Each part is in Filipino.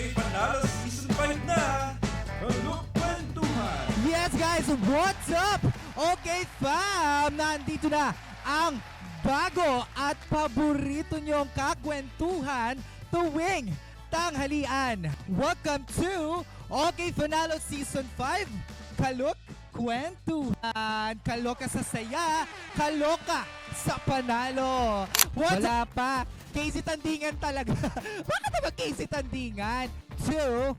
Okay Panalo Season 5 na! Kalok Kwentuhan! Yes guys, what's up? Okay fam, nandito na ang bago at paborito nyong kakwentuhan tuwing tanghalian. Welcome to Okay Panalo Season 5, Kalok Kwentuhan. Kaloka sa saya, kaloka sa panalo. Wala pa. Casey Tandingan talaga. Bakit naman Casey Tandingan? 2,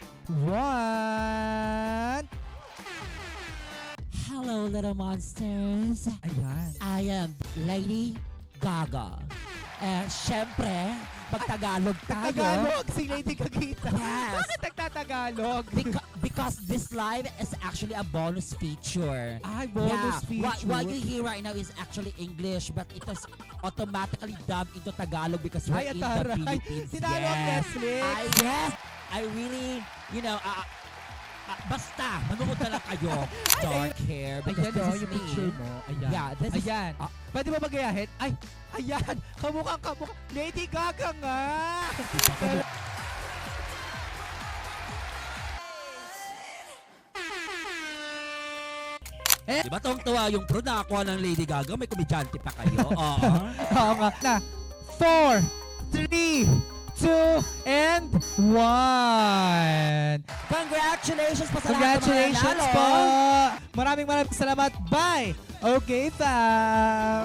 1. Hello, little monsters. Ayan. I am Lady Gaga. Syempre, pag-Tagalog tayo. Tagalog si Lady Gagita. Yes. Bakit nagtatagalog? Because this live is actually a bonus feature. Ay, bonus feature. What you hear right now is actually English, but it is automatically dubbed into Tagalog because we're Ay, in the ataray. Philippines. Sinalo ang Netflix. Yes. I really, basta, manood na lang kayo. Dark hair. Because Ayan this o, is yung me. picture mo. Ayan. Yeah, this is... Ayan. Pwede ba magayahin? Ay, ayan. Kamukhang kamukha. Lady Gaga nga. Di ba tuwang-tuwa yung pro nakakuha ng Lady Gaga? May komedyante pa kayo. Oo. Oo nga. Na, 4, 3, 2, and 1. Congratulations po sa lahat ng mga Congratulations nanalo. po. Maraming salamat. Bye. Okay, fam.